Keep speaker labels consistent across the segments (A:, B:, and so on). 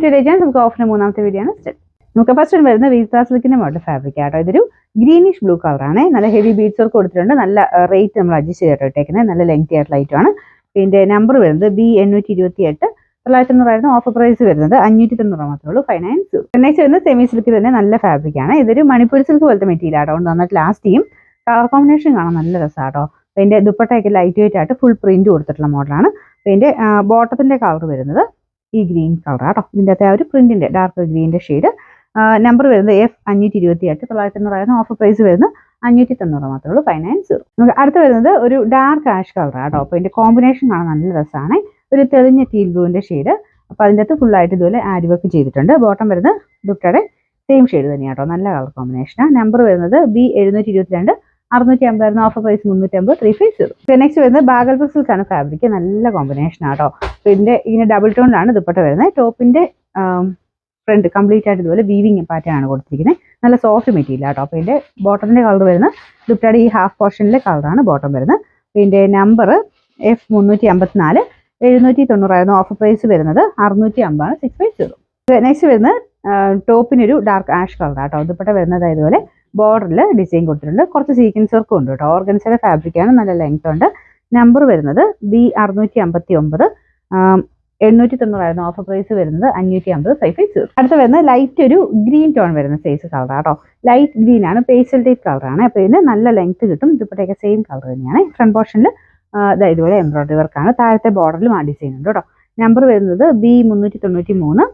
A: നമുക്ക് ഓഫറിന് മൂന്നാമത്തെ വീഡിയോ ആണ് സ്റ്റാർട്ട്. നമുക്ക് ഫസ്റ്റ് വരുന്ന വീസാ സിൽക്കിന്റെ മോഡൽ ഫാബ്രിക് ആട്ടോ. ഇതൊരു ഗ്രീനിഷ് ബ്ലൂ കളറാണ്. നല്ല ഹെവി ബീഡ്സ് വർക്ക് കൊടുത്തിട്ടുണ്ട്. നല്ല റേറ്റ് നമ്മൾ അഡ്ജസ്റ്റ് ചെയ്തിട്ട് ഇട്ടേക്കുന്നത്. നല്ല ലെങ്തി ആയിട്ടുള്ള ഐറ്റമാണ്. ഇതിന്റെ നമ്പർ വരുന്നത് B828. 900 ഓഫർ പ്രൈസ് വരുന്നത് 590 മാത്രമേ ഉള്ളൂ. 59. നെക്സ്റ്റ് വരുന്നത് സെമി സിൽക്ക് തന്നെ നല്ല ഫാബ്രിക് ആണ്. ഇതൊരു മണിപ്പൂർ സിൽക്ക് പോലത്തെ മെറ്റീരിയൽ ആട്ടോ. നന്നായിട്ട് ലാസ്റ്റ് ചെയ്യും. കളർ കോമ്പിനേഷൻ കാണാൻ നല്ല രസമാട്ടോ. ഇതിന്റെ ദുപ്പട്ടയൊക്കെ ലൈറ്റ് വെയിറ്റ് ആയിട്ട് ഫുൾ പ്രിന്റ് കൊടുത്തിട്ടുള്ള മോഡലാണ്. ഇതിന്റെ ബോട്ടത്തിന്റെ കളർ വരുന്നത് ഈ ഗ്രീൻ കളർ ആട്ടോ. ഇതിൻ്റെ അകത്തെ ആ ഒരു പ്രിന്റിന്റെ ഡാർക്ക് ഗ്രീനിന്റെ ഷെയ്ഡ്. നമ്പർ വരുന്നത് F528. 900 ഓഫർ പ്രൈസ് വരുന്നത് 590 മാത്രമേ ഉള്ളൂ. 590. നമുക്ക് അടുത്ത് വരുന്നത് ഒരു ഡാർക്ക് ആഷ് കളർ ആട്ടോ. അപ്പോൾ ഇതിന്റെ കോമ്പിനേഷൻ കാണാൻ നല്ല രസമാണ്. ഒരു തെളിഞ്ഞ ടീൽ ബ്ലൂവിന്റെ ഷെയ്ഡ്. അപ്പോൾ അതിൻ്റെ അകത്ത് ഫുള്ളായിട്ട് ഇതുപോലെ ആരി വർക്ക് ചെയ്തിട്ടുണ്ട്. ബോട്ടം വരുന്നത് ദുപ്പട്ടയുടെ സെയിം ഷെയ്ഡ് തന്നെയാട്ടോ. നല്ല കളർ കോമ്പിനേഷനാണ്. നമ്പർ വരുന്നത് B722. 650 offer price 350. 350. നെക്സ്റ്റ് വരുന്നത് ബാഗൽപൂർ സിൽക്ക് ആണ് ഫാബ്രിക്. നല്ല കോമ്പിനേഷൻ ആട്ടോ. ഇതിന്റെ ഇങ്ങനെ ഡബിൾ ടോണിലാണ് ദുപ്പട്ട വരുന്നത്. ടോപ്പിന്റെ ഫ്രണ്ട് കംപ്ലീറ്റ് ആയിട്ട് ഇതുപോലെ വീവിങ് പാറ്റേൺ ആണ് കൊടുത്തിരിക്കുന്നത്. നല്ല സോഫ്റ്റ് മെറ്റീരിയൽ ആട്ടോ. അപ്പോൾ ഇതിന്റെ ബോട്ടത്തിന്റെ കളർ വരുന്നത് ദുപ്പട്ടയുടെ ഈ ഹാഫ് പോർഷനിലെ കളറാണ് ബോട്ടം വരുന്നത്. ഇതിന്റെ നമ്പർ F354. 790 ഓഫർ പ്രൈസ് വരുന്നത് 650. 650. നെക്സ്റ്റ് വരുന്നത് ടോപ്പിനൊരു ഡാർക്ക് ആഷ് കളർ ആട്ടോ. ദുപ്പട്ട വരുന്നത് ഇതുപോലെ ബോർഡറിൽ ഡിസൈൻ കൊടുത്തിട്ടുണ്ട്. കുറച്ച് സീക്വൻസ് വർക്കും ഉണ്ട് കേട്ടോ. ഓർഗൻസയുടെ ഫാബ്രിക്കാണ്. നല്ല ലെങ്ത് ഉണ്ട്. നമ്പർ വരുന്നത് B659. 890 ഓഫർ പ്രൈസ് വരുന്നത് 550. 550. അടുത്ത വരുന്നത് ലൈറ്റ് ഒരു ഗ്രീൻ ടോൺ വരുന്ന സൈസ് കളർ ആട്ടോ. ലൈറ്റ് ഗ്രീൻ ആണ്. പേസ്റ്റൽ ടൈപ്പ് കളറാണ്. അപ്പോൾ ഇതിന് നല്ല ലെങ്ത് കിട്ടും. ദുപ്പട്ടയൊക്കെ സെയിം കളർ തന്നെയാണ്. ഫ്രണ്ട് പോർഷനിൽ ഇതുപോലെ എംബ്രോയിഡറി വർക്കാണ്. താഴത്തെ ബോർഡറിലും ആ ഡിസൈൻ ഉണ്ട് കേട്ടോ. നമ്പർ വരുന്നത് B393.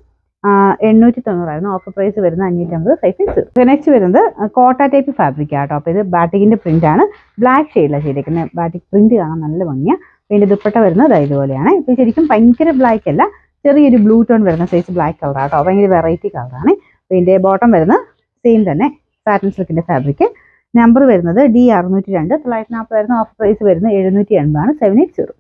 A: 890 ഓഫർ പ്രൈസ് വരുന്നത് 550. 550. നെക്സ്റ്റ് വരുന്നത് കോട്ട ടൈപ്പ് ഫാബ്രിക് ആട്ടോ. അപ്പോൾ ഇത് ബാറ്റിക്കിന്റെ പ്രിന്റ് ആണ്. ബ്ലാക്ക് ഷെയ്ഡിലാണ് ചെയ്തേക്കുന്നത്. ബാറ്റിക് പ്രിന്റ് കാണാൻ നല്ല ഭംഗിയാണ്. ഇതിന്റെ ദുപ്പട്ട വരുന്നത് ഇതുപോലെയാണ്. ഇത് ശരിക്കും ഭയങ്കര ബ്ലാക്ക് അല്ല, ചെറിയൊരു ബ്ലൂ ടോൺ വരുന്ന സൈസ് ബ്ലാക്ക് കളർ ആട്ടോ. ഭയങ്കര വെറൈറ്റി കളറാണ്. ഇതിന്റെ ബോട്ടം വരുന്നത് സെയിം തന്നെ സാറ്റിൻ സിൽക്കിന്റെ ഫാബ്രിക്. നമ്പർ വരുന്നത് D602. 940 ഓഫർ പ്രൈസ് വരുന്നത് 780. 780.